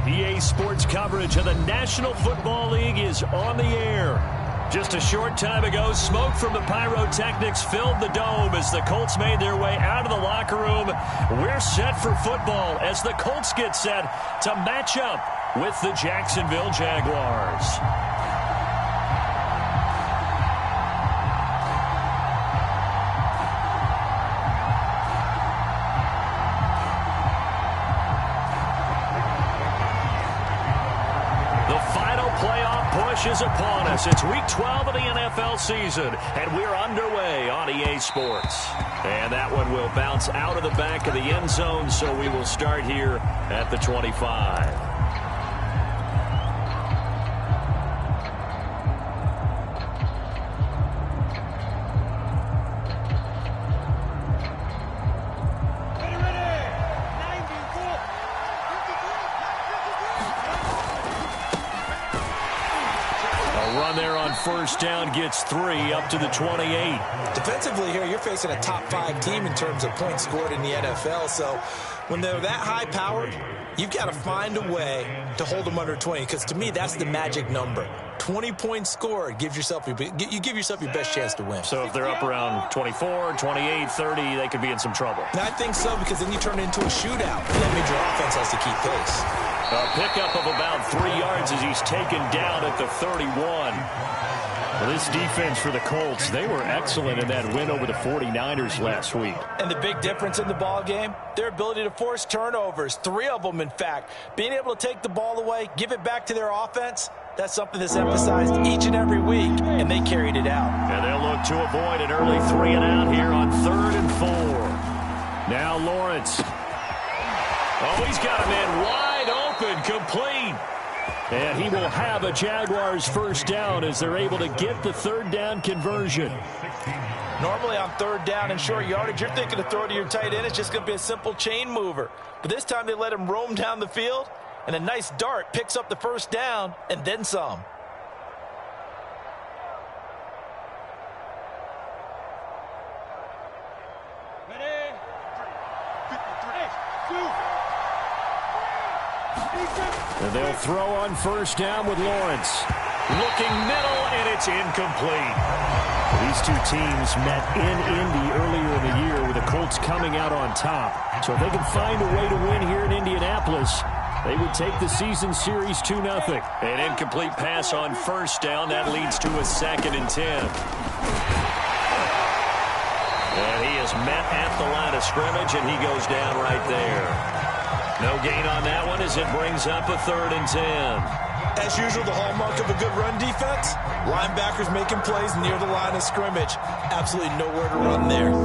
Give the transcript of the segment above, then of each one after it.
EA Sports coverage of the National Football League is on the air. Just a short time ago, smoke from the pyrotechnics filled the dome as the Colts made their way out of the locker room. We're set for football as the Colts get set to match up with the Jacksonville Jaguars. Is upon us. It's week 12 of the NFL season, and we're underway on EA Sports. And that one will bounce out of the back of the end zone, so we will start here at the 25. First down gets 3 up to the 28. Defensively here, you're facing a top 5 team in terms of points scored in the NFL. So when they're that high powered, you've got to find a way to hold them under 20. Because to me, that's the magic number. 20 points scored, you give yourself your best chance to win. So if they're up around 24, 28, 30, they could be in some trouble. And I think so, because then you turn it into a shootout. And that means your offense has to keep pace. A pickup of about 3 yards as he's taken down at the 31. Well, this defense for the Colts, they were excellent in that win over the 49ers last week. And the big difference in the ball game, their ability to force turnovers, 3 of them, in fact. Being able to take the ball away, give it back to their offense, that's something that's emphasized each and every week, and they carried it out. And they'll look to avoid an early 3-and-out here on 3rd and 4. Now Lawrence. Oh, he's got a man wide open, complete. And he will have a Jaguars first down as they're able to get the 3rd down conversion. Normally on 3rd down and short yardage, you're thinking of throw to your tight end. It's just going to be a simple chain mover. But this time they let him roam down the field, and a nice dart picks up the first down and then some. And they'll throw on first down with Lawrence. Looking middle, and it's incomplete. These two teams met in Indy earlier in the year with the Colts coming out on top. So if they can find a way to win here in Indianapolis, they would take the season series 2-0. An incomplete pass on first down. That leads to a 2nd and 10. And he is met at the line of scrimmage, and he goes down right there. No gain on that one as it brings up a 3rd and 10. As usual, the hallmark of a good run defense, linebackers making plays near the line of scrimmage. Absolutely nowhere to run there.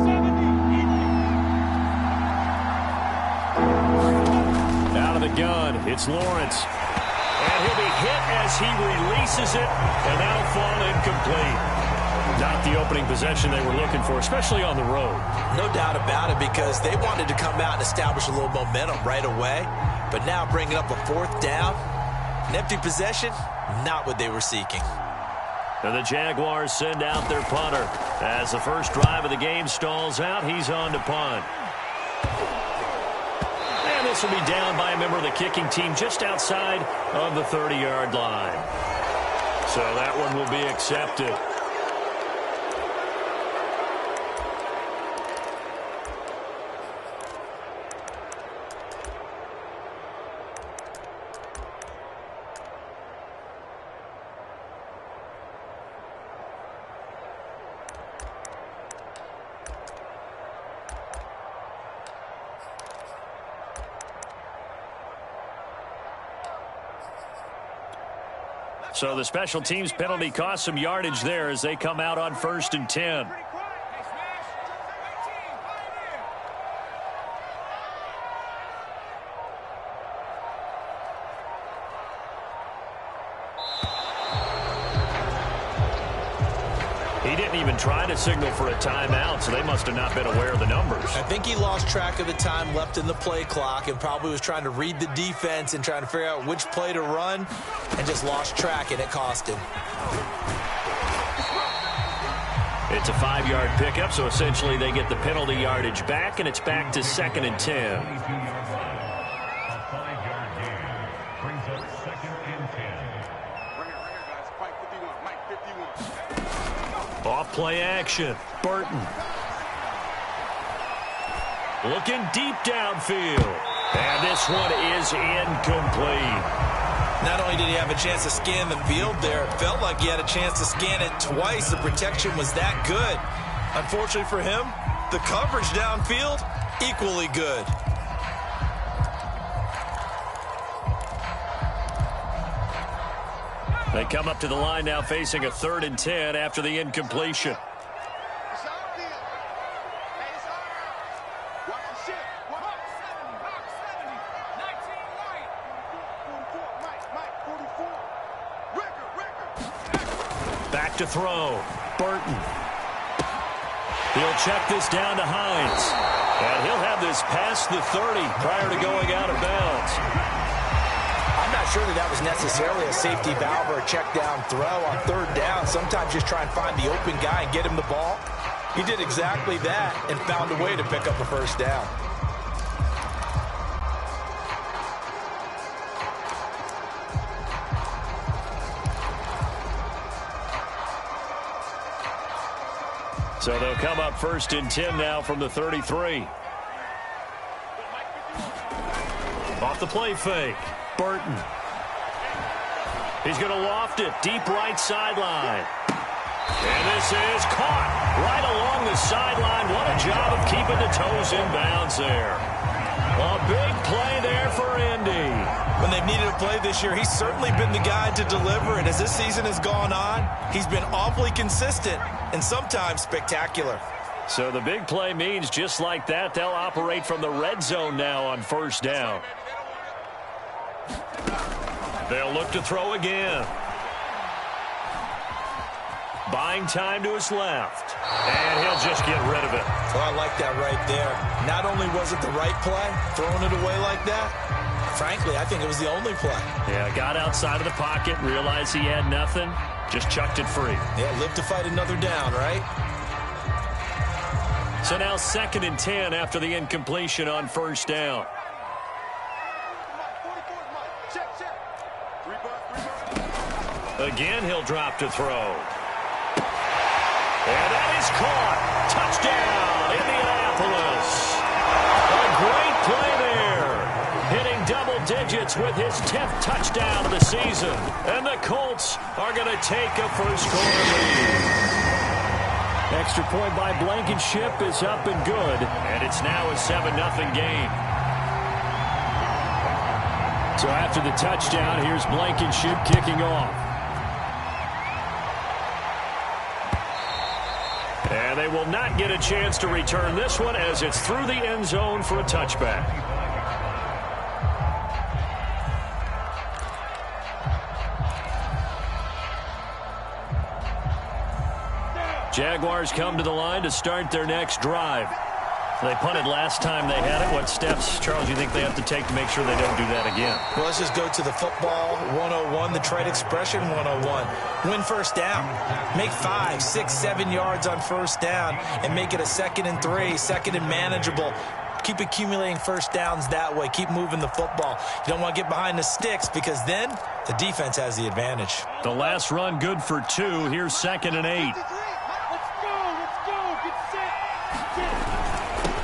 Out of the gun, it's Lawrence. And he'll be hit as he releases it, and that'll fall incomplete. Not the opening possession they were looking for, especially on the road. No doubt about it, because they wanted to come out and establish a little momentum right away. But now bringing up a 4th down, an empty possession, not what they were seeking. And the Jaguars send out their punter. As the first drive of the game stalls out, he's on to punt. And this will be down by a member of the kicking team just outside of the 30-yard line. So that one will be accepted. So the special teams penalty cost some yardage there as they come out on 1st and 10. He didn't even try to signal for a timeout, so they must have not been aware of the numbers. I think he lost track of the time left in the play clock and probably was trying to read the defense and trying to figure out which play to run and just lost track, and it cost him. It's a 5-yard pickup, so essentially they get the penalty yardage back, and it's back to 2nd and 10. Off play action. Burton. Looking deep downfield. And this one is incomplete. Not only did he have a chance to scan the field there, it felt like he had a chance to scan it twice. The protection was that good. Unfortunately for him, the coverage downfield, equally good. They come up to the line now facing a 3rd and 10 after the incompletion. Back to throw. Burton. He'll check this down to Hines. And he'll have this past the 30 prior to going out of bounds. I'm not sure that was necessarily a safety valve or a check down throw on 3rd down. Sometimes just try and find the open guy and get him the ball. He did exactly that and found a way to pick up a 1st down. So they'll come up 1st and 10 now from the 33. Off the play fake. Burton. He's going to loft it deep right sideline. And this is caught right along the sideline. What a job of keeping the toes in bounds there. A big play there for Indy. When they've needed a play this year, he's certainly been the guy to deliver it. As this season has gone on, he's been awfully consistent and sometimes spectacular. So the big play means just like that, they'll operate from the red zone now on 1st down. They'll look to throw again. Buying time to his left. And he'll just get rid of it. Oh, I like that right there. Not only was it the right play, throwing it away like that, frankly, I think it was the only play. Yeah, got outside of the pocket, realized he had nothing, just chucked it free. Yeah, live to fight another down, right? So now 2nd and 10 after the incompletion on 1st down. Again, he'll drop to throw. And that is caught. Touchdown, Indianapolis. A great play there. Hitting double digits with his 10th touchdown of the season. And the Colts are going to take a first-quarter lead. Extra point by Blankenship is up and good. And it's now a 7-0 game. So after the touchdown, here's Blankenship kicking off. And they will not get a chance to return this one as it's through the end zone for a touchback. Jaguars come to the line to start their next drive. They punted last time they had it. What steps, Charles, do you think they have to take to make sure they don't do that again? Well, let's just go to the football 101, the trade expression 101. Win 1st down. Make 5, 6, 7 yards on 1st down and make it a 2nd and 3, 2nd and manageable. Keep accumulating 1st downs that way. Keep moving the football. You don't want to get behind the sticks because then the defense has the advantage. The last run good for 2. Here's 2nd and 8.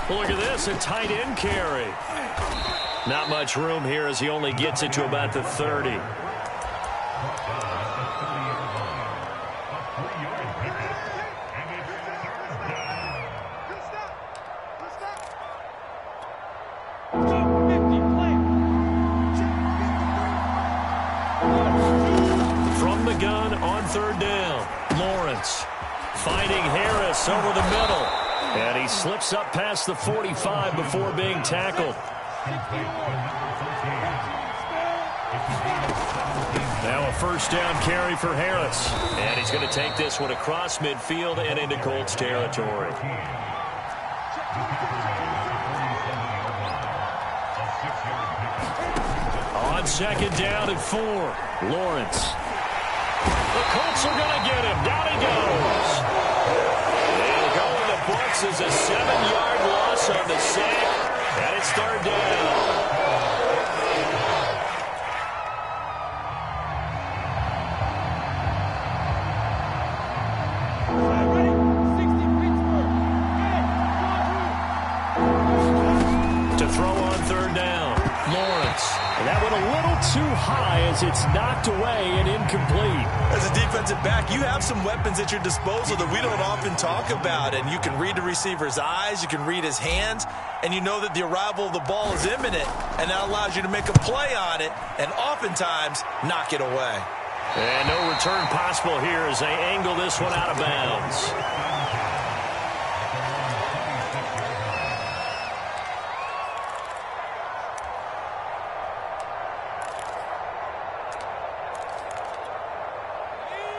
Look at this, a tight end carry. Not much room here as he only gets it to about the 30. From the gun on 3rd down, Lawrence finding Harris over the middle. And he slips up past the 45 before being tackled. Now a 1st down carry for Harris. And he's going to take this one across midfield and into Colts territory. On 2nd down and 4, Lawrence. The Colts are going to get him. Down he goes. Books is a 7-yard loss on the sack, and it's 3rd down. Lawrence. And that went a little too high as it's knocked away and incomplete. As a defensive back, you have some weapons at your disposal that we don't often talk about. And you can read the receiver's eyes, you can read his hands, and you know that the arrival of the ball is imminent. And that allows you to make a play on it and oftentimes knock it away. And no return possible here as they angle this one out of bounds.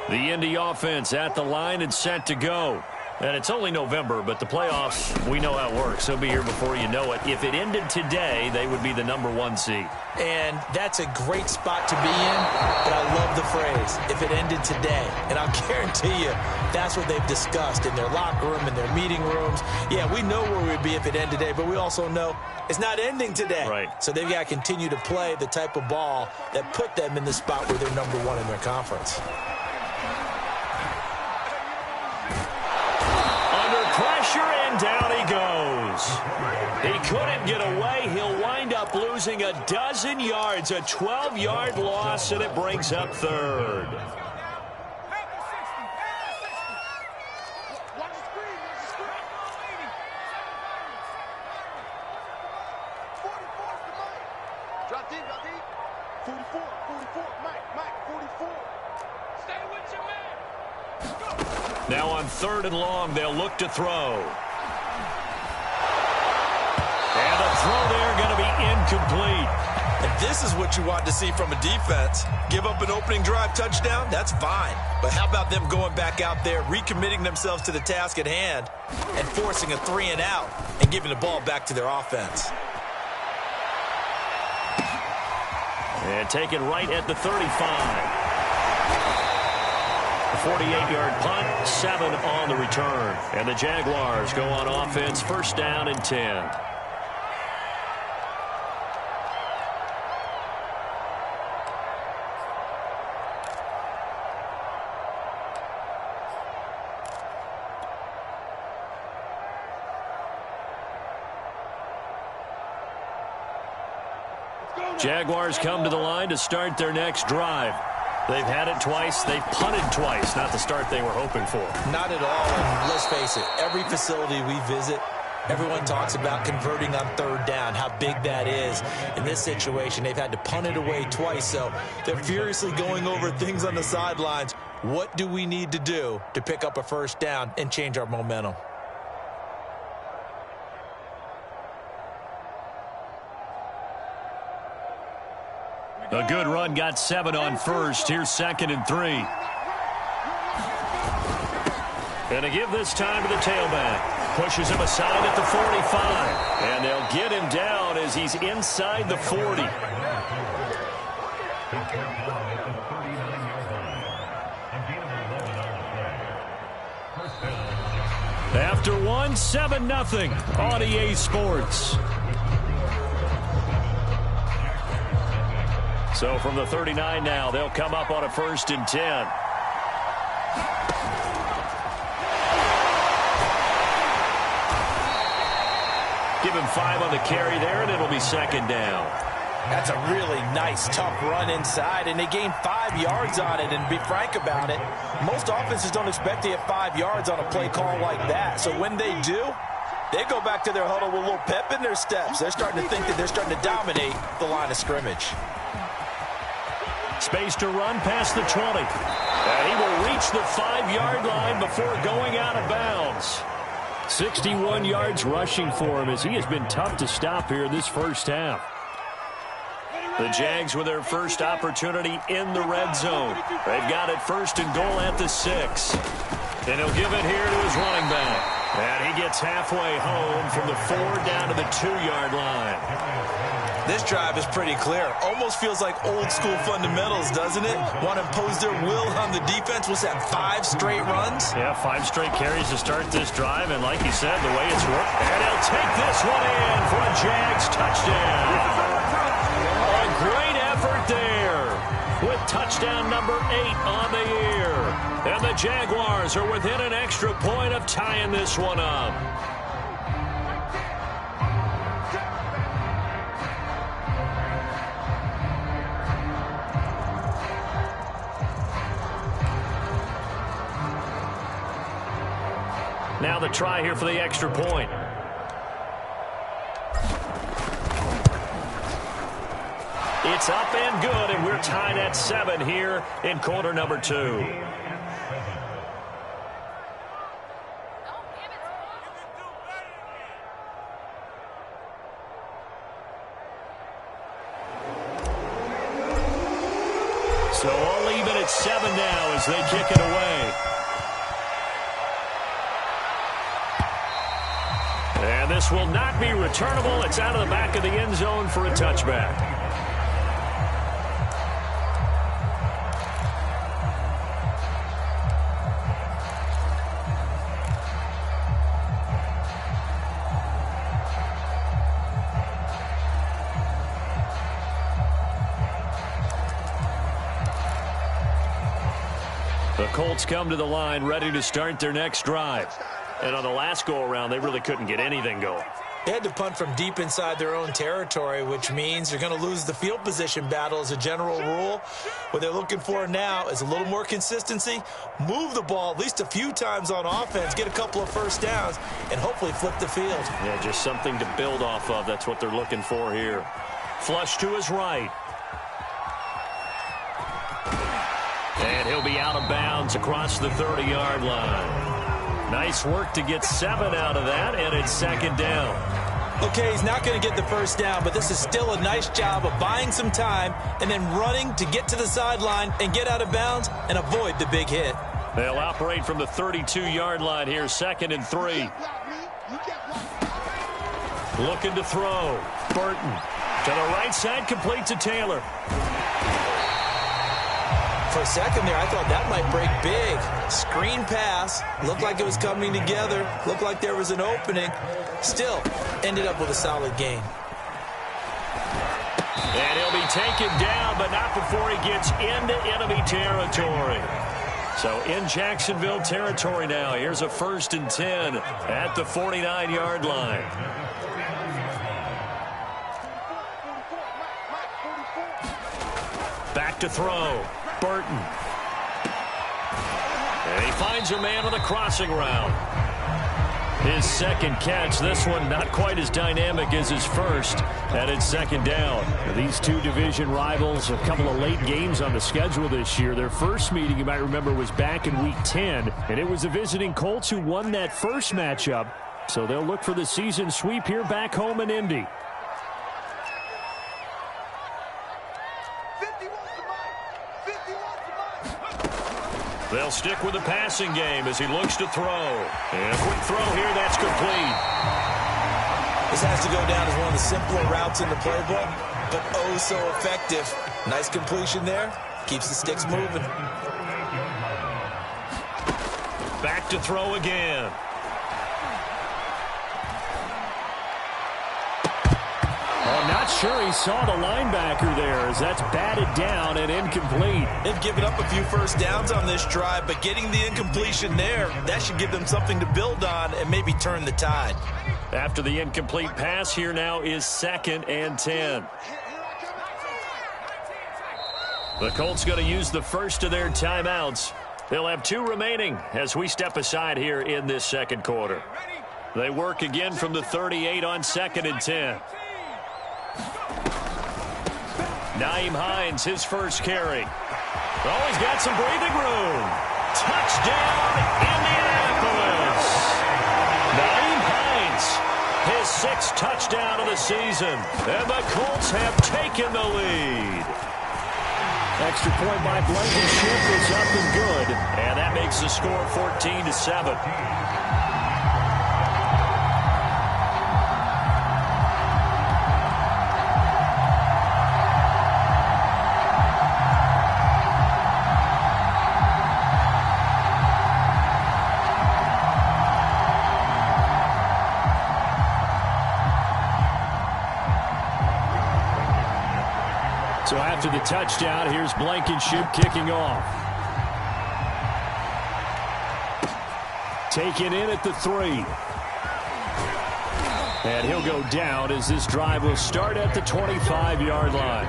The Indy offense at the line and set to go. And it's only November, but the playoffs, we know how it works. They'll be here before you know it. If it ended today, they would be the #1 seed. And that's a great spot to be in, but I love the phrase, if it ended today. And I'll guarantee you, that's what they've discussed in their locker room, in their meeting rooms. Yeah, we know where we'd be if it ended today, but we also know it's not ending today. Right. So they've got to continue to play the type of ball that put them in the spot where they're #1 in their conference. Pressure, and down he goes. He couldn't get away. He'll wind up losing a dozen yards, a 12-yard loss, and it brings up third. Drop deep, 44, Mike, 44. Stay with your man. Now on 3rd and long, they'll look to throw. And the throw there going to be incomplete. And this is what you want to see from a defense. Give up an opening drive touchdown, that's fine. But how about them going back out there, recommitting themselves to the task at hand, and forcing a 3 and out and giving the ball back to their offense. And taken right at the 35. 48-yard punt, 7 on the return. And the Jaguars go on offense, 1st down and 10. Jaguars come to the line to start their next drive. They've had it twice. They've punted twice. Not the start they were hoping for. Not at all. And let's face it, every facility we visit, everyone talks about converting on 3rd down, how big that is. In this situation, they've had to punt it away twice, so they're furiously going over things on the sidelines. What do we need to do to pick up a 1st down and change our momentum? A good run got 7 on 1st. Here's 2nd and 3. And to give this time to the tailback. Pushes him aside at the 45. And they'll get him down as he's inside the 40. After 1, 7-0 on EA Sports. So from the 39 now, they'll come up on a 1st and 10. Give him 5 on the carry there, and it'll be 2nd down. That's a really nice, tough run inside, and they gained 5 yards on it. And to be frank about it, most offenses don't expect to get 5 yards on a play call like that. So when they do, they go back to their huddle with a little pep in their steps. They're starting to think that they're starting to dominate the line of scrimmage. Space to run past the 20. And he will reach the 5-yard line before going out of bounds. 61 yards rushing for him as he has been tough to stop here this first half. The Jags with their first opportunity in the red zone. They've got it 1st and goal at the 6. And he'll give it here to his running back. And he gets halfway home from the 4 down to the 2-yard line. This drive is pretty clear. Almost feels like old school fundamentals, doesn't it? Want to impose their will on the defense. What's that, 5 straight runs? Yeah, 5 straight carries to start this drive. And like you said, the way it's worked. And he'll take this one in for a Jags touchdown. A great effort there with touchdown number 8 on the year. And the Jaguars are within an extra point of tying this one up. Now the try here for the extra point. It's up and good, and we're tied at 7 here in quarter number 2. So all even at 7 now as they kick it away. And this will not be returnable. It's out of the back of the end zone for a touchback. The Colts come to the line ready to start their next drive. And on the last go-around, they really couldn't get anything going. They had to punt from deep inside their own territory, which means they're going to lose the field position battle as a general rule. What they're looking for now is a little more consistency, move the ball at least a few times on offense, get a couple of first downs, and hopefully flip the field. Yeah, just something to build off of. That's what they're looking for here. Flush to his right. And he'll be out of bounds across the 30-yard line. Nice work to get 7 out of that, and it's second down. Okay, he's not going to get the first down, but this is still a nice job of buying some time and then running to get to the sideline and get out of bounds and avoid the big hit. They'll operate from the 32-yard line here, 2nd and 3. Looking to throw. Burton to the right side, complete to Taylor. For a second there, I thought that might break big. Screen pass. Looked like it was coming together. Looked like there was an opening. Still, ended up with a solid gain. And he'll be taken down, but not before he gets into enemy territory. So in Jacksonville territory now. Here's a 1st and 10 at the 49-yard line. Back to throw. Burton. And he finds a man on the crossing route. His second catch. This one not quite as dynamic as his first. And it's second down. These two division rivals, a couple of late games on the schedule this year. Their first meeting, you might remember, was back in Week 10. And it was the visiting Colts who won that first matchup. So they'll look for the season sweep here back home in Indy. They'll stick with the passing game as he looks to throw. And a quick throw here, that's complete. This has to go down as one of the simpler routes in the playbook, but oh so effective. Nice completion there. Keeps the sticks moving. Back to throw again. I'm not sure he saw the linebacker there as that's batted down and incomplete. They've given up a few first downs on this drive, but getting the incompletion there, that should give them something to build on and maybe turn the tide. After the incomplete pass, here now is 2nd and 10. The Colts going to use the first of their timeouts. They'll have 2 remaining as we step aside here in this second quarter. They work again from the 38 on 2nd and 10. Nyheim Hines, his first carry. Oh, he's got some breathing room. Touchdown, Indianapolis. Nyheim Hines, his 6th touchdown of the season. And the Colts have taken the lead. Extra point by Blankenship is up and good. And that makes the score 14-7. So after the touchdown, here's Blankenship kicking off. Taken in at the 3. And he'll go down as this drive will start at the 25-yard line.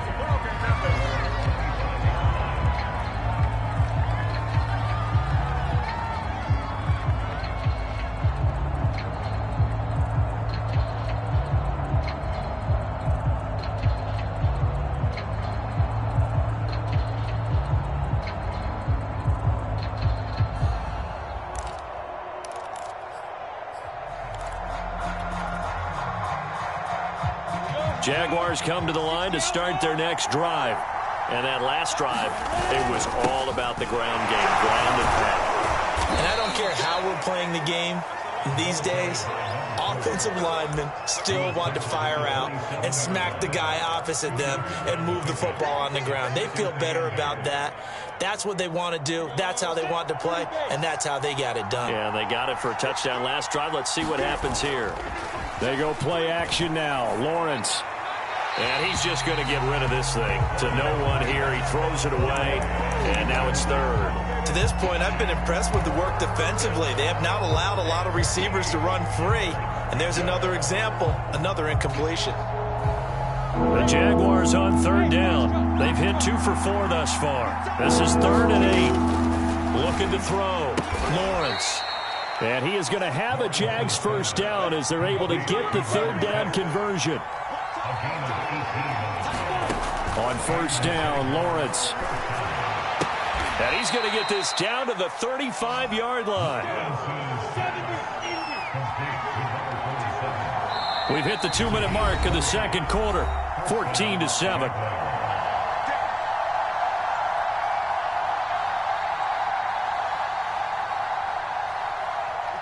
Jaguars come to the line to start their next drive. And that last drive, it was all about the ground game, ground and pound. And I don't care how we're playing the game these days, offensive linemen still want to fire out and smack the guy opposite them and move the football on the ground. They feel better about that. That's what they want to do. That's how they want to play, and that's how they got it done. Yeah, they got it for a touchdown last drive. Let's see what happens here. They go play action now. Lawrence. And he's just going to get rid of this thing. To no one here. He throws it away, and now it's third. To this point, I've been impressed with the work defensively. They have not allowed a lot of receivers to run free. And there's another example, another incompletion. The Jaguars on third down. They've hit 2 for 4 thus far. This is 3rd and 8. Looking to throw. Lawrence. And he is going to have a Jags first down as they're able to get the third down conversion. On first down, Lawrence. And he's going to get this down to the 35-yard line. We've hit the 2-minute mark of the second quarter, 14-7.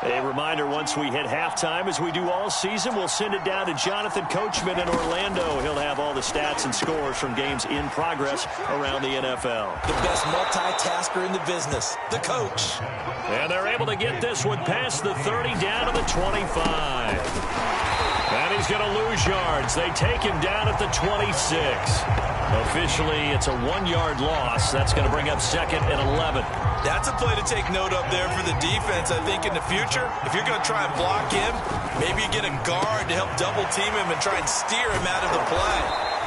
A reminder, once we hit halftime, as we do all season, we'll send it down to Jonathan Coachman in Orlando. He'll have all the stats and scores from games in progress around the NFL. The best multitasker in the business, the coach. And they're able to get this one past the 30 down to the 25. And he's going to lose yards. They take him down at the 26. Officially, it's a 1-yard loss. That's going to bring up 2nd and 11. That's a play to take note of there for the defense. I think in the future, if you're going to try and block him, maybe you get a guard to help double-team him and try and steer him out of the play.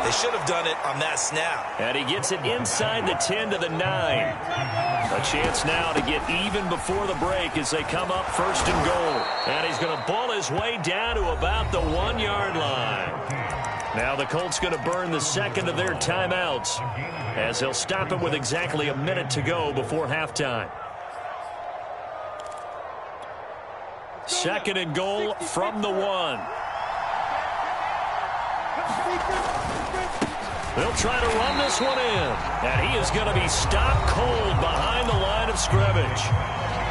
They should have done it on that snap. And he gets it inside the 10 to the 9. A chance now to get even before the break as they come up 1st and goal. And he's going to ball his way down to about the 1-yard line. Now the Colts going to burn the second of their timeouts as they'll stop him with exactly a minute to go before halftime. 2nd and goal from the 1. They'll try to run this one in. And he is going to be stopped cold behind the line of scrimmage.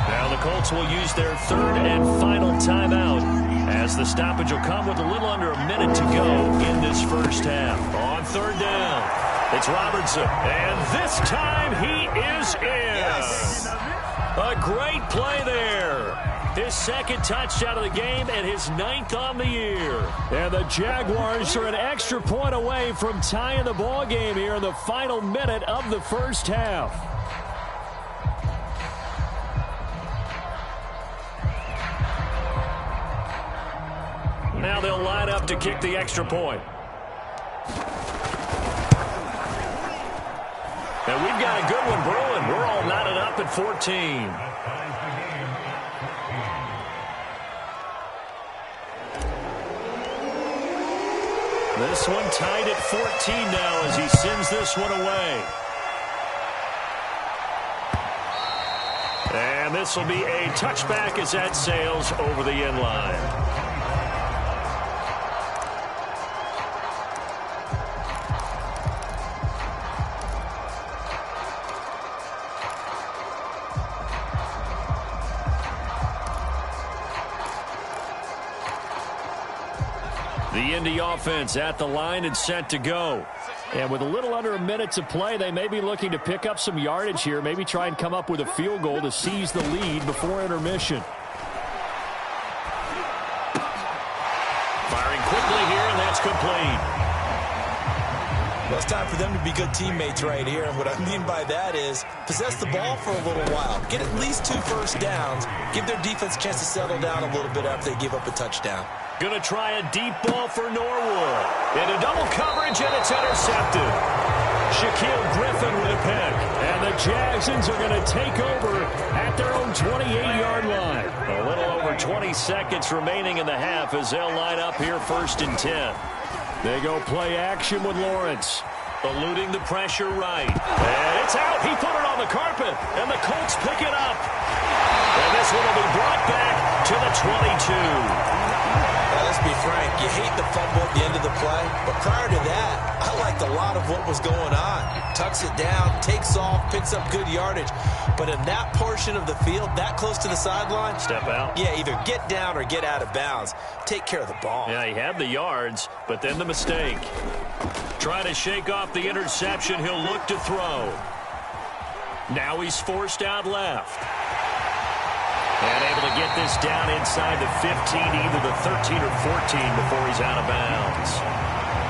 Now the Colts will use their 3rd and final timeout as the stoppage will come with a little under a minute to go in this first half. On 3rd down, it's Robertson. And this time he is in. Yes. A great play there. His 2nd touchdown of the game and his 9th on the year. And the Jaguars are an extra point away from tying the ball game here in the final minute of the first half. Now they'll line up to kick the extra point. And we've got a good one brewing. We're all knotted up at 14. This one tied at 14 now as he sends this one away. And this will be a touchback as that sails over the end line. The Indy offense at the line and set to go. And with a little under a minute to play, they may be looking to pick up some yardage here, maybe try and come up with a field goal to seize the lead before intermission. Firing quickly here, and that's complete. Well, it's time for them to be good teammates right here. And what I mean by that is possess the ball for a little while. Get at least 2 first downs. Give their defense a chance to settle down a little bit after they give up a touchdown. Going to try a deep ball for Norwood. Into double coverage, and it's intercepted. Shaquille Griffin with a pick. And the Jagsons are going to take over at their own 28-yard line. A little over 20 seconds remaining in the half as they'll line up here 1st and 10. They go play action with Lawrence. Eluding the pressure right. And it's out. He put it on the carpet. And the Colts pick it up. And this one will be brought back to the 22. This let's be frank, you hate the fumble at the end of the play, but prior to that, I liked a lot of what was going on. Tucks it down, takes off, picks up good yardage, but in that portion of the field, that close to the sideline, step out. Yeah, either get down or get out of bounds. Take care of the ball. Yeah, he had the yards, but then the mistake. Trying to shake off the interception, he'll look to throw. Now he's forced out left. And able to get this down inside the 15, either the 13 or 14 before he's out of bounds.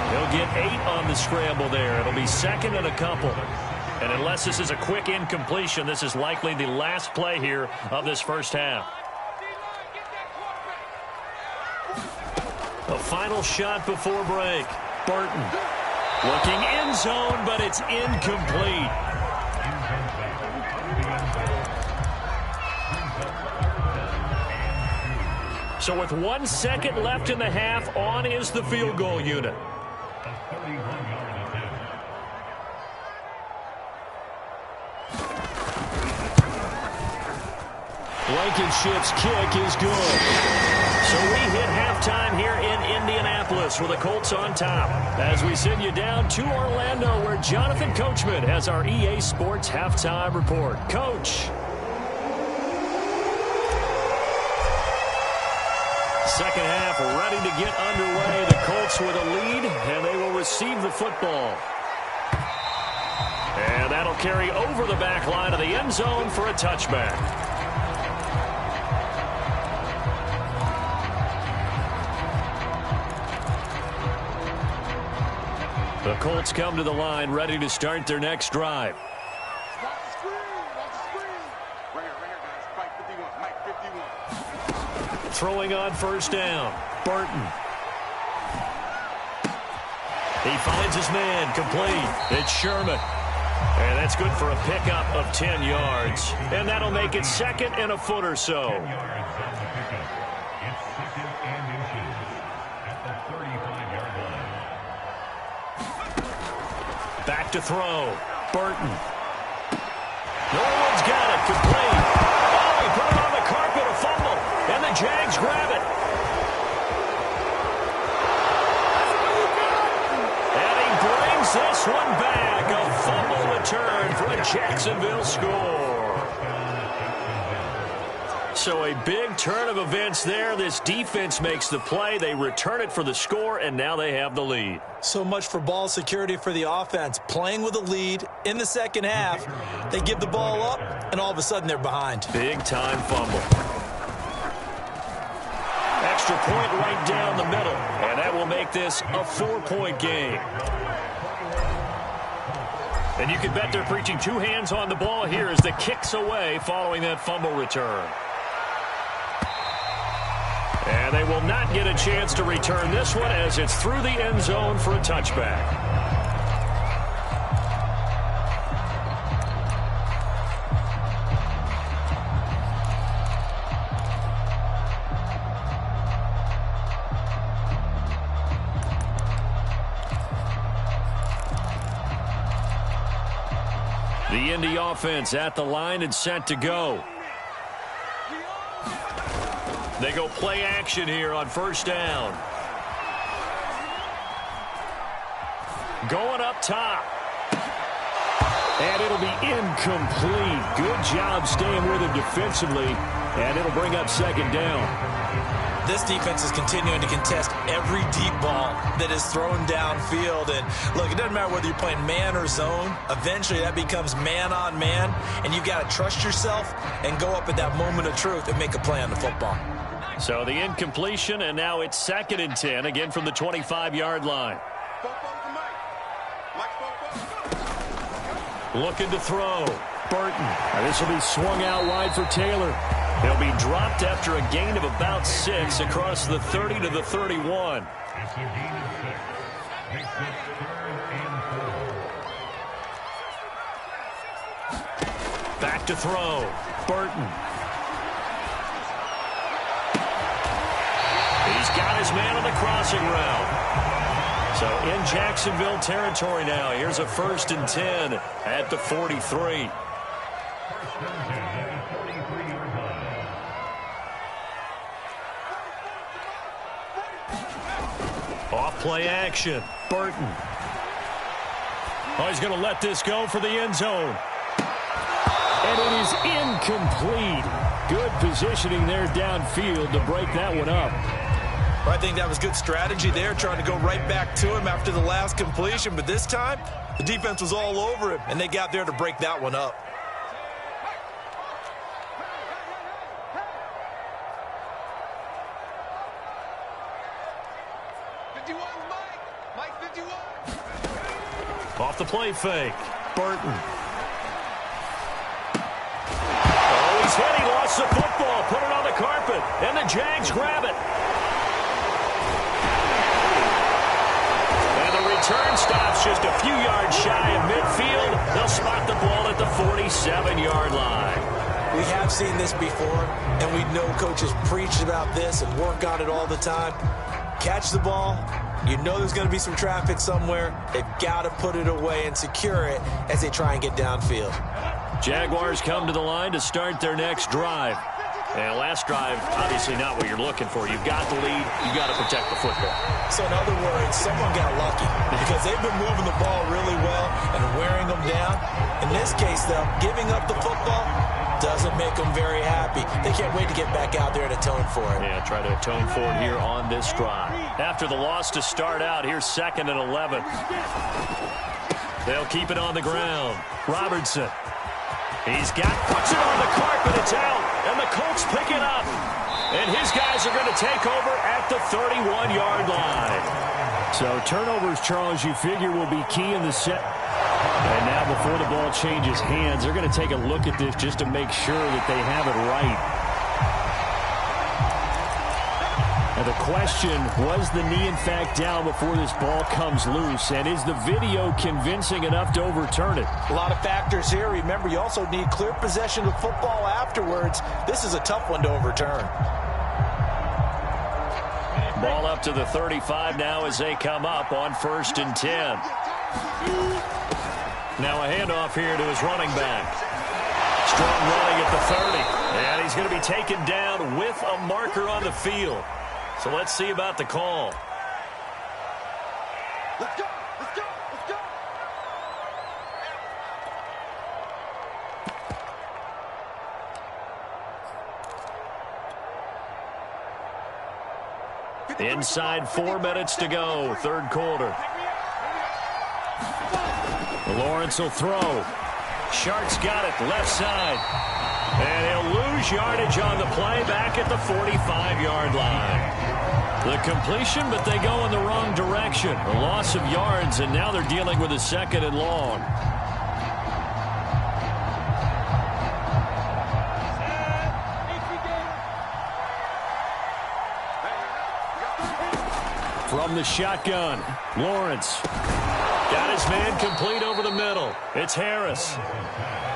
He'll get 8 on the scramble there. It'll be second and a couple. And unless this is a quick incompletion, this is likely the last play here of this first half. A final shot before break. Burton looking end zone, but it's incomplete. So with 1 second left in the half, on is the field goal unit. Blankenship's kick is good. So we hit halftime here in Indianapolis with the Colts on top. As we send you down to Orlando, where Jonathan Coachman has our EA Sports halftime report. Coach. Second half ready to get underway. The Colts with a lead, and they will receive the football. And that'll carry over the back line of the end zone for a touchback. The Colts come to the line ready to start their next drive. Throwing on first down. Burton. He finds his man complete. It's Sherman. And that's good for a pickup of 10 yards. And that'll make it second and a foot or so. Back to throw. Burton. No one's got it. Complete. Oh, he put it on the carpet. A fumble. And the Jags grab it. And he brings this one back. A fumble return for a Jacksonville score. So a big turn of events there. This defense makes the play. They return it for the score, and now they have the lead. So much for ball security for the offense. Playing with a lead in the second half. They give the ball up, and all of a sudden they're behind. Big-time fumble. Extra point right down the middle, and that will make this a 4-point game. And you can bet they're preaching two hands on the ball here as the kick's away following that fumble return. And they will not get a chance to return this one as it's through the end zone for a touchback. The Indy offense at the line and set to go. They go play action here on first down. Going up top. And it'll be incomplete. Good job staying with him defensively. And it'll bring up second down. This defense is continuing to contest every deep ball that is thrown downfield. And look, it doesn't matter whether you're playing man or zone. Eventually that becomes man on man. And you've got to trust yourself and go up at that moment of truth and make a play on the football. So the incompletion, and now it's 2nd and 10, again from the 25-yard line. Looking to throw. Burton. Now this will be swung out wide for Taylor. He'll be dropped after a gain of about 6 across the 30 to the 31. Back to throw. Burton. He's got his man on the crossing route. So in Jacksonville territory now. Here's a 1st and 10 at the 43. Play action. Burton. Oh, he's going to let this go for the end zone. And it is incomplete. Good positioning there downfield to break that one up. Well, I think that was good strategy there, trying to go right back to him after the last completion. But this time, the defense was all over him, and they got there to break that one up. Off the play fake. Burton. Oh, he's hit. He lost the football. Put it on the carpet. And the Jags grab it. And the return stops just a few yards shy of midfield. They'll spot the ball at the 47-yard line. We have seen this before, and we know coaches preach about this and work on it all the time. Catch the ball. You know there's going to be some traffic somewhere. They've got to put it away and secure it as they try and get downfield. Jaguars come to the line to start their next drive. And last drive, obviously not what you're looking for. You've got the lead. You've got to protect the football. So in other words, someone got lucky because they've been moving the ball really well and wearing them down. In this case, though, giving up the football doesn't make them very happy. They can't wait to get back out there and atone for it. Yeah, try to atone for it here on this drive. After the loss to start out, here's 2nd and 11. They'll keep it on the ground. Robertson. Puts it on the carpet. It's out. And the Colts pick it up. And his guys are going to take over at the 31-yard line. So turnovers, Charles, you figure will be key in the set. And now before the ball changes hands, they're going to take a look at this just to make sure that they have it right. Now the question, was the knee in fact down before this ball comes loose? And is the video convincing enough to overturn it? A lot of factors here. Remember, you also need clear possession of football afterwards. This is a tough one to overturn. Ball up to the 35 now as they come up on 1st and 10. Now a handoff here to his running back. Strong running at the 30. And he's going to be taken down with a marker on the field. So let's see about the call. Let's go, let's go, let's go. Inside 4 minutes to go, 3rd quarter. Lawrence will throw. Shark's got it, left side. And he'll lose yardage on the play back at the 45-yard line. The completion, but they go in the wrong direction. A loss of yards, and now they're dealing with a 2nd and long. From the shotgun, Lawrence. Got his man complete over the middle. It's Harris.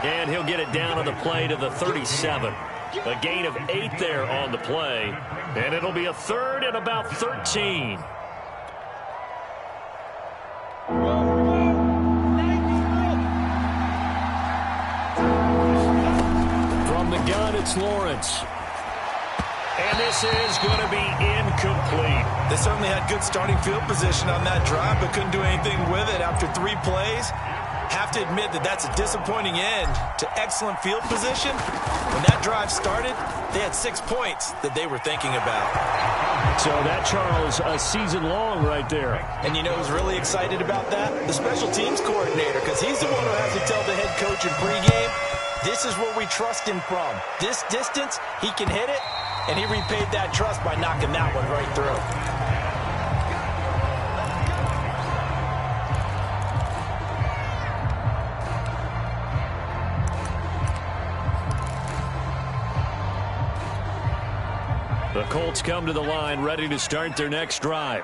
And he'll get it down on the play to the 37. A gain of 8 there on the play. And it'll be a 3rd and about 13. From the gun, it's Lawrence. And this is going to be incomplete. They certainly had good starting field position on that drive, but couldn't do anything with it after 3 plays. Have to admit that that's a disappointing end to excellent field position. When that drive started, they had 6 points that they were thinking about. So that, Charles, a season long right there. And you know who's really excited about that? The special teams coordinator, because he's the one who has to tell the head coach in pregame, this is where we trust him from. This distance, he can hit it, and he repaid that trust by knocking that one right through. The Colts come to the line ready to start their next drive.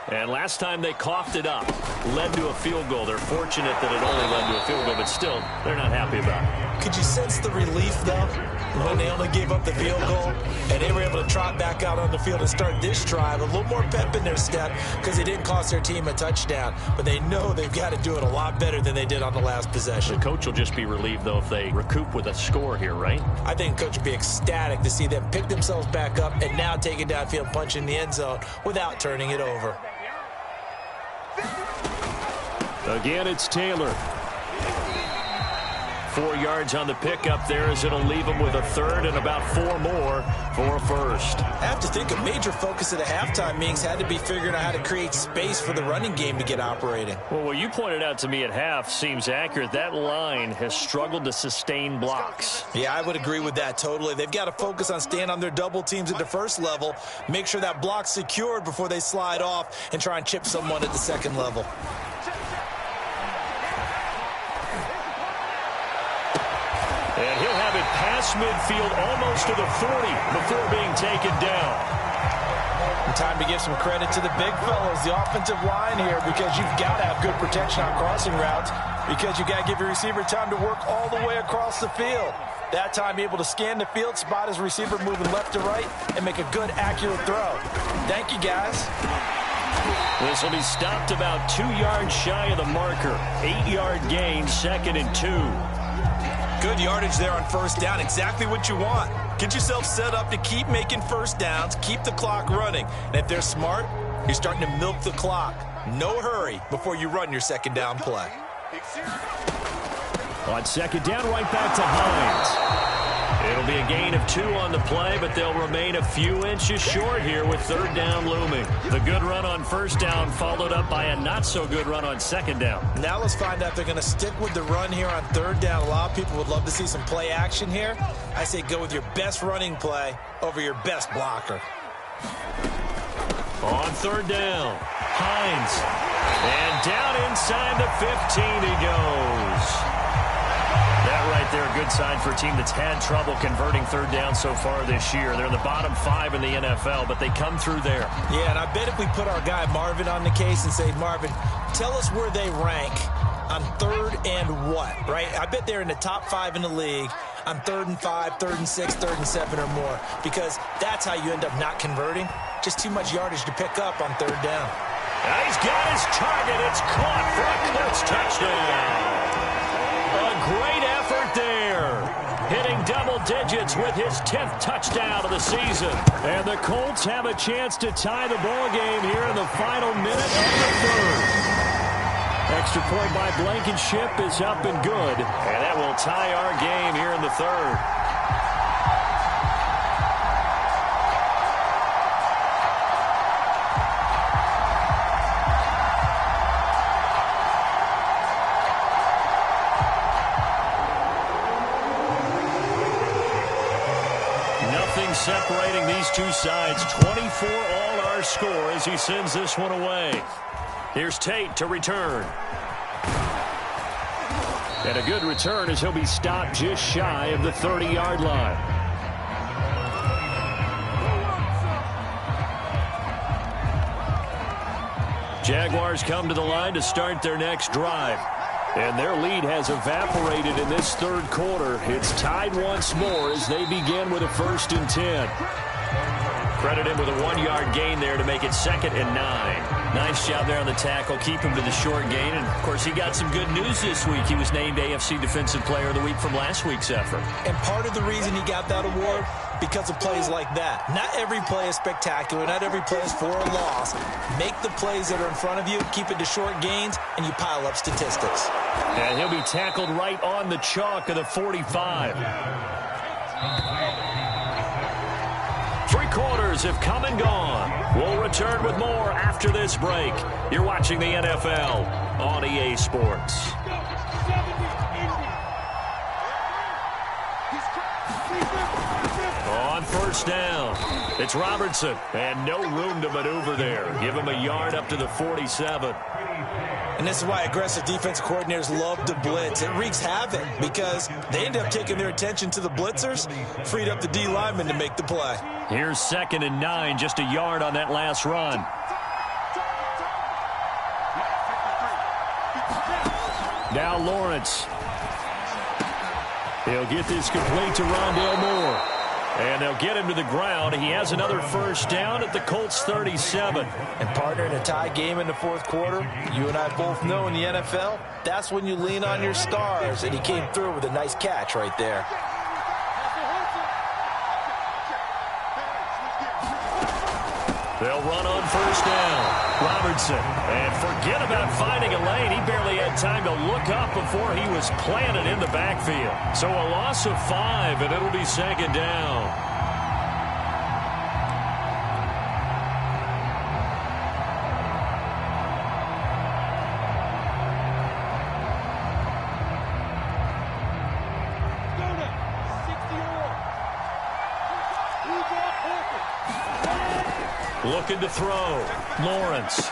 And last time they coughed it up, led to a field goal. They're fortunate that it only led to a field goal, but still, they're not happy about it. Could you sense the relief, though, when they only gave up the field goal and they were able to trot back out on the field and start this drive? A little more pep in their step because they didn't cost their team a touchdown. But they know they've got to do it a lot better than they did on the last possession. The coach will just be relieved, though, if they recoup with a score here, right? I think coach would be ecstatic to see them pick themselves back up and now take it downfield, punch in the end zone without turning it over. Again, it's Taylor. 4 yards on the pickup there as it'll leave him with a third and about 4 more for a first. I have to think a major focus of the halftime meetings had to be figuring out how to create space for the running game to get operating. Well, what you pointed out to me at half seems accurate. That line has struggled to sustain blocks. Yeah, I would agree with that totally. They've got to focus on staying on their double teams at the first level, make sure that block's secured before they slide off and try and chip someone at the second level. And he'll have it past midfield almost to the 40 before being taken down. And time to give some credit to the big fellows, the offensive line here, because you've got to have good protection on crossing routes, because you've got to give your receiver time to work all the way across the field. That time able to scan the field, spot his receiver moving left to right, and make a good, accurate throw. Thank you, guys. This will be stopped about 2 yards shy of the marker. 8-yard gain, 2nd and 2. Good yardage there on first down. Exactly what you want. Get yourself set up to keep making first downs, keep the clock running. And if they're smart, you're starting to milk the clock. No hurry before you run your second down play. On second down, right back to Hines. It'll be a gain of 2 on the play, but they'll remain a few inches short here with third down looming. The good run on first down followed up by a not-so-good run on second down. Now let's find out if they're going to stick with the run here on third down. A lot of people would love to see some play action here. I say go with your best running play over your best blocker. On third down, Hines. And down inside the 15 he goes. That right there, a good sign for a team that's had trouble converting third down so far this year. They're in the bottom 5 in the NFL, but they come through there. Yeah, and I bet if we put our guy Marvin on the case and say, Marvin, tell us where they rank on third and what, right? I bet they're in the top 5 in the league on 3rd and 5, 3rd and 6, 3rd and 7 or more, because that's how you end up not converting. Just too much yardage to pick up on third down. Now he's got his target. It's caught for a Colts touchdown. A great effort there. Hitting double digits with his 10th touchdown of the season. And the Colts have a chance to tie the ball game here in the final minute of the third. Extra point by Blankenship is up and good. And that will tie our game here in the third. Separating these two sides, 24 all our score as he sends this one away. Here's Tate to return. And a good return as he'll be stopped just shy of the 30-yard line. Jaguars come to the line to start their next drive. And their lead has evaporated in this third quarter. It's tied once more as they begin with a 1st and 10. Credit him with a 1-yard gain there to make it 2nd and 9. Nice job there on the tackle. Keep him to the short gain. And, of course, he got some good news this week. He was named AFC Defensive Player of the Week from last week's effort. And part of the reason he got that award, because of plays like that. Not every play is spectacular. Not every play is for a loss. Make the plays that are in front of you, keep it to short gains, and you pile up statistics. And he'll be tackled right on the chalk of the 45. 3 quarters have come and gone. We'll return with more after this break. You're watching the NFL on EA Sports. On first down, it's Robertson, and no room to maneuver there. Give him a yard up to the 47. And this is why aggressive defensive coordinators love to blitz. It wreaks havoc because they end up taking their attention to the blitzers, freed up the D lineman to make the play. Here's 2nd and 9, just a yard on that last run. Now Lawrence. He'll get this complete to Rondale Moore. And they'll get him to the ground. He has another first down at the Colts 37. And partner, in a tie game in the fourth quarter, you and I both know in the NFL, that's when you lean on your stars. And he came through with a nice catch right there. They'll run on first down. Robertson. And forget about finding a lane. He barely had time to look up before he was planted in the backfield. So a loss of 5, and it'll be second down. Looking to throw. Lawrence.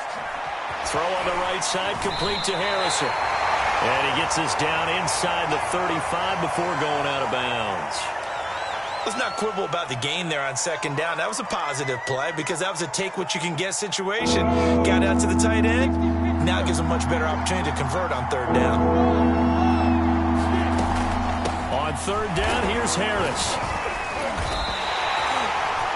Throw on the right side, complete to Harrison. And he gets us down inside the 35 before going out of bounds. Let's not quibble about the gain there on second down. That was a positive play because that was a take-what-you-can-get situation. Got out to the tight end. Now it gives a much better opportunity to convert on third down. On third down, here's Harris.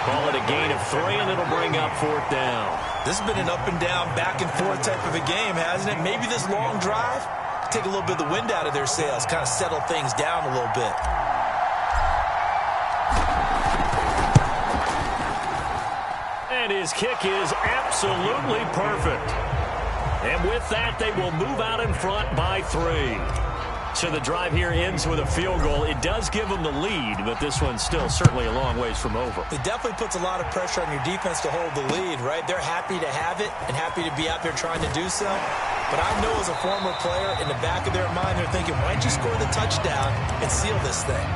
Call it a gain of 3, and it'll bring up fourth down. This has been an up-and-down, back-and-forth type of a game, hasn't it? Maybe this long drive, take a little bit of the wind out of their sails, kind of settle things down a little bit. And his kick is absolutely perfect. And with that, they will move out in front by 3. So the drive here ends with a field goal. It does give them the lead, but this one's still certainly a long ways from over. It definitely puts a lot of pressure on your defense to hold the lead, right? They're happy to have it and happy to be out there trying to do so. But I know as a former player, in the back of their mind, they're thinking, why don't you score the touchdown and seal this thing?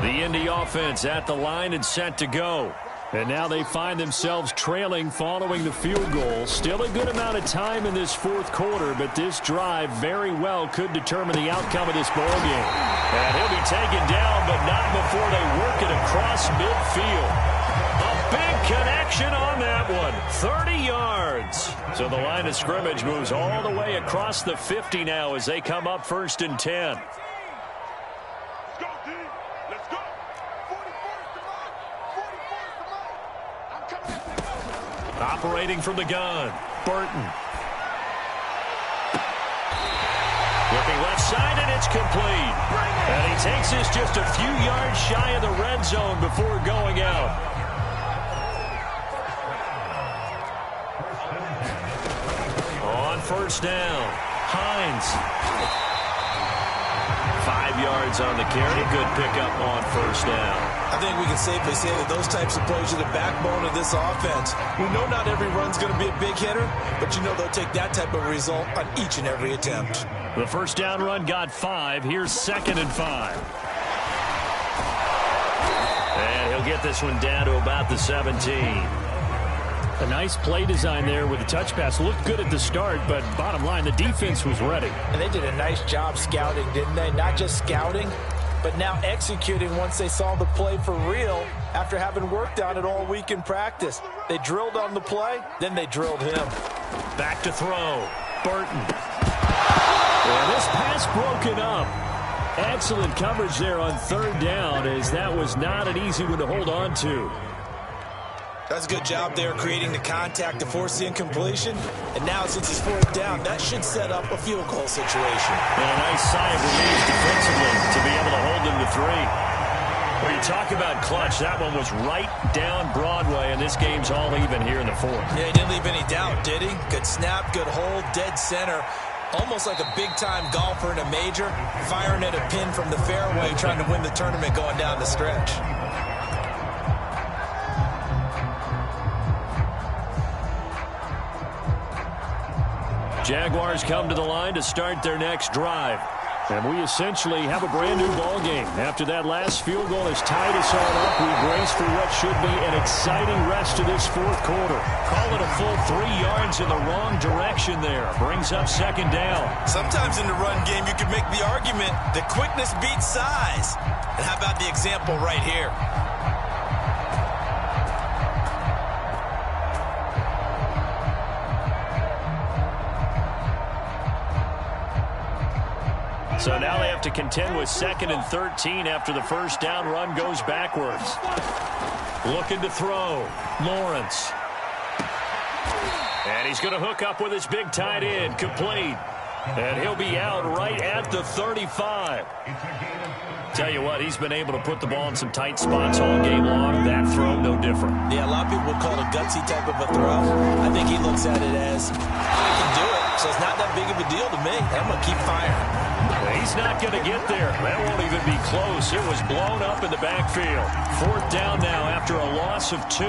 The Indy offense at the line and set to go. And now they find themselves trailing following the field goal. Still a good amount of time in this fourth quarter, but this drive very well could determine the outcome of this ballgame. And he'll be taken down, but not before they work it across midfield. A big connection on that one. 30 yards. So the line of scrimmage moves all the way across the 50 now as they come up first and 10. Operating from the gun, Burton. Looking left side, and it's complete. And he takes this just a few yards shy of the red zone before going out. On first down, Hines. 5 yards on the carry. Good pickup on first down. I think we can safely say that those types of plays are the backbone of this offense. We know not every run's going to be a big hitter, but you know they'll take that type of result on each and every attempt. The first down run got 5. Here's 2nd and 5. And he'll get this one down to about the 17. A nice play design there with the touch pass. Looked good at the start, but bottom line, the defense was ready. And they did a nice job scouting, didn't they? Not just scouting, but now executing once they saw the play for real after having worked on it all week in practice. They drilled on the play, then they drilled him. Back to throw. Burton. And this pass broken up. Excellent coverage there on third down, as that was not an easy one to hold on to. That's a good job there creating the contact to force the incompletion. And now since it's fourth down, that should set up a field goal situation. And a nice sigh of relief defensively to be able to hold them to 3. When you talk about clutch, that one was right down Broadway, and this game's all even here in the fourth. Yeah, he didn't leave any doubt, did he? Good snap, good hold, dead center. Almost like a big-time golfer in a major, firing at a pin from the fairway, trying to win the tournament going down the stretch. Jaguars come to the line to start their next drive. And we essentially have a brand-new ball game. After that last field goal has tied us all up, we brace for what should be an exciting rest of this fourth quarter. Call it a full 3 yards in the wrong direction there. Brings up second down. Sometimes in the run game, you can make the argument that quickness beats size. And how about the example right here? So now they have to contend with 2nd and 13 after the first down run goes backwards. Looking to throw. Lawrence. And he's going to hook up with his big tight end. Complete. And he'll be out right at the 35. Tell you what, he's been able to put the ball in some tight spots all game long. That throw, no different. Yeah, a lot of people would call it a gutsy type of a throw. I think he looks at it as, I can do it, so it's not that big of a deal to me. I'm going to keep firing. He's not going to get there. That won't even be close. It was blown up in the backfield. 4th down now after a loss of 2.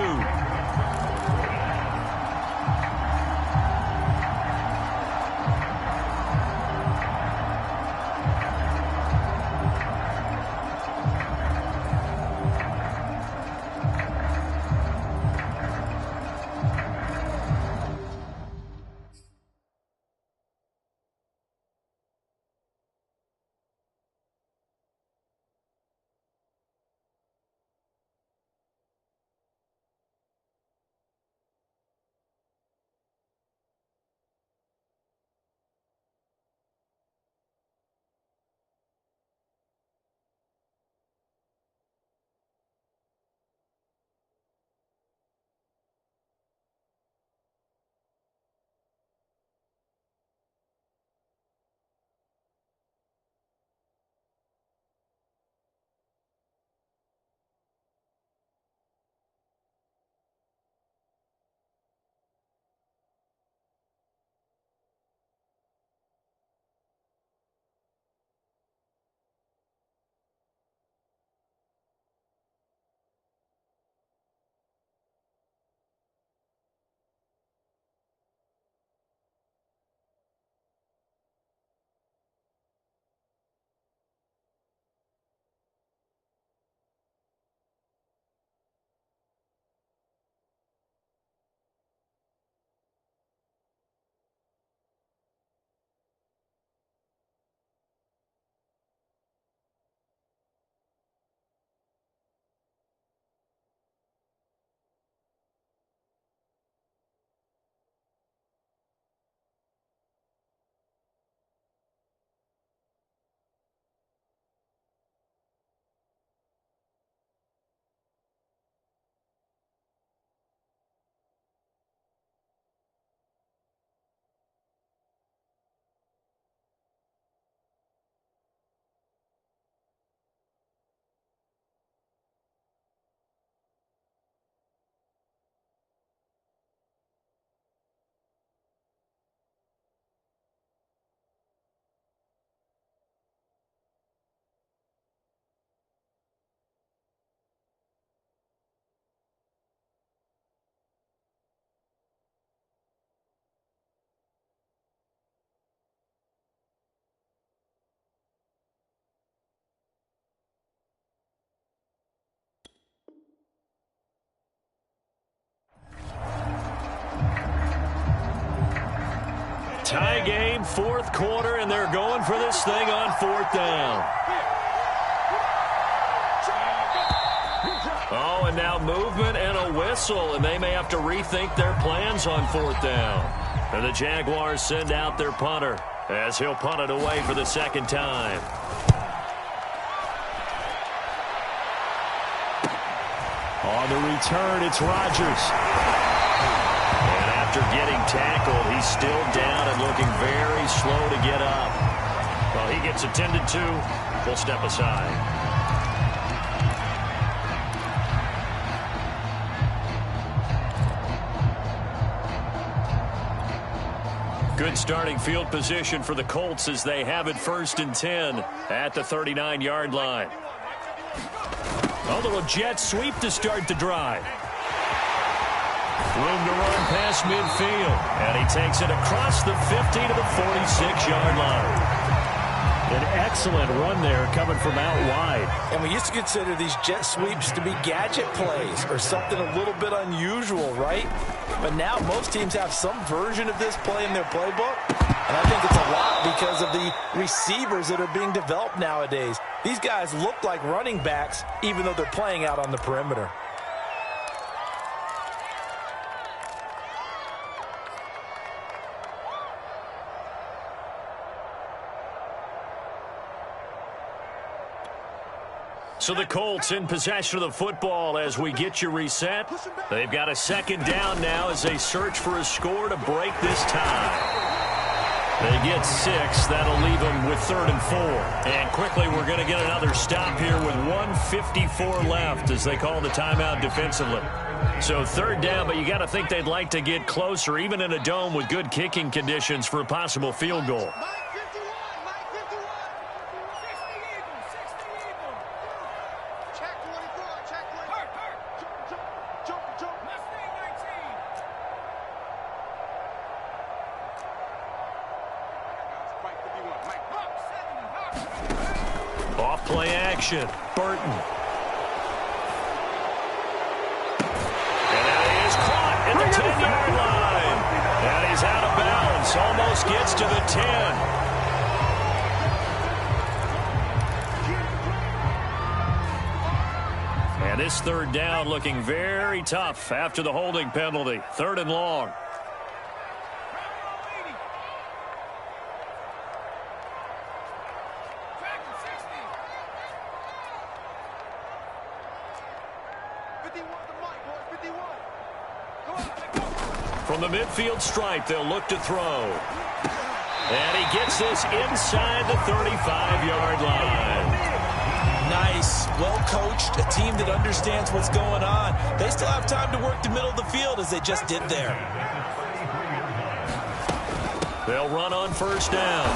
Tie game, 4th quarter, and they're going for this thing on 4th down. Oh, and now movement and a whistle, and they may have to rethink their plans on 4th down. And the Jaguars send out their punter as he'll punt it away for the 2nd time. On the return, it's Rodgers. After getting tackled, he's still down and looking very slow to get up. Well, he gets attended to. We'll step aside. Good starting field position for the Colts as they have it 1st and 10 at the 39-yard line. A little jet sweep to start the drive. Room to run past midfield. And he takes it across the 50 to the 46-yard line. An excellent run there coming from out wide. And we used to consider these jet sweeps to be gadget plays or something a little bit unusual, right? But now most teams have some version of this play in their playbook. And I think it's a lot because of the receivers that are being developed nowadays. These guys look like running backs even though they're playing out on the perimeter. So the Colts in possession of the football as we get you reset. They've got a second down now as they search for a score to break this tie. They get 6. That'll leave them with 3rd and 4. And quickly we're going to get another stop here with 1:54 left as they call the timeout defensively. So 3rd down, but you got to think they'd like to get closer, even in a dome with good kicking conditions for a possible field goal. Off-play action. Burton. And now he is caught at the 10-yard line. And he's out of bounds. Almost gets to the 10. And this 3rd down looking very tough after the holding penalty. 3rd and long. From the midfield stripe, they'll look to throw. And he gets this inside the 35-yard line. Nice, well-coached, a team that understands what's going on. They still have time to work the middle of the field as they just did there. They'll run on 1st down.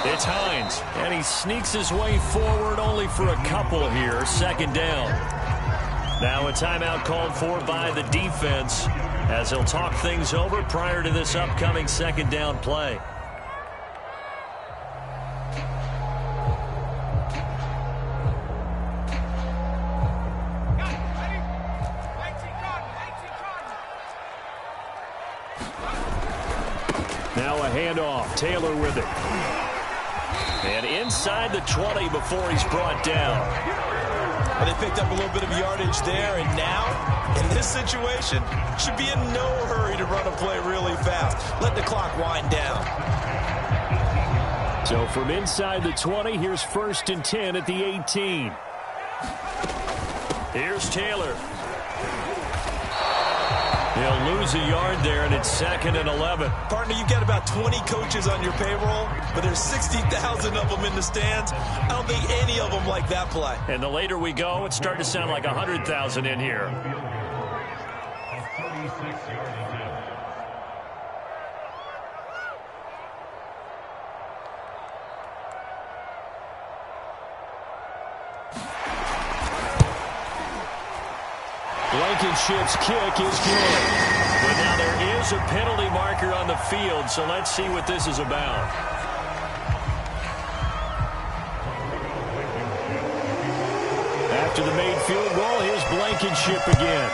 It's Hines, and he sneaks his way forward only for a couple here. 2nd down. Now a timeout called for by the defense as they'll talk things over prior to this upcoming 2nd down play. Now a handoff. Taylor with it. And inside the 20 before he's brought down. Well, they picked up a little bit of yardage there, and now, in this situation, should be in no hurry to run a play really fast. Let the clock wind down. So from inside the 20, here's 1st and 10 at the 18. Here's Taylor. He'll lose a yard there, and it's 2nd and 11. Partner, you got about 20 coaches on your payroll, but there's 60,000 of them in the stands. I don't think any of them like that play. And the later we go, it's starting to sound like 100,000 in here. Blankenship's kick is good. But now there is a penalty marker on the field, so let's see what this is about. After the made field goal, here's Blankenship again.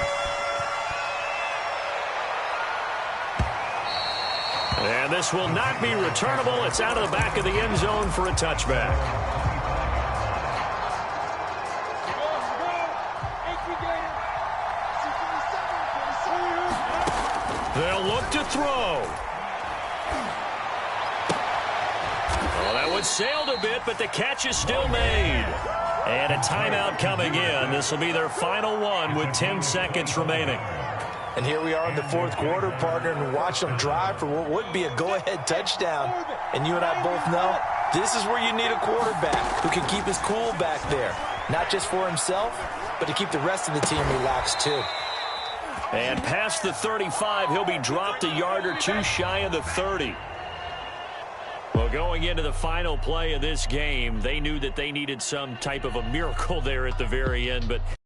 And this will not be returnable. It's out of the back of the end zone for a touchback. They'll look to throw. Well, that one sailed a bit, but the catch is still made. And a timeout coming in. This will be their final one with 10 seconds remaining. And here we are in the 4th quarter, partner, and watch them drive for what would be a go-ahead touchdown. And you and I both know this is where you need a quarterback who can keep his cool back there. Not just for himself, but to keep the rest of the team relaxed too. And past the 35, he'll be dropped a yard or 2 shy of the 30. Well, going into the final play of this game, they knew that they needed some type of a miracle there at the very end, but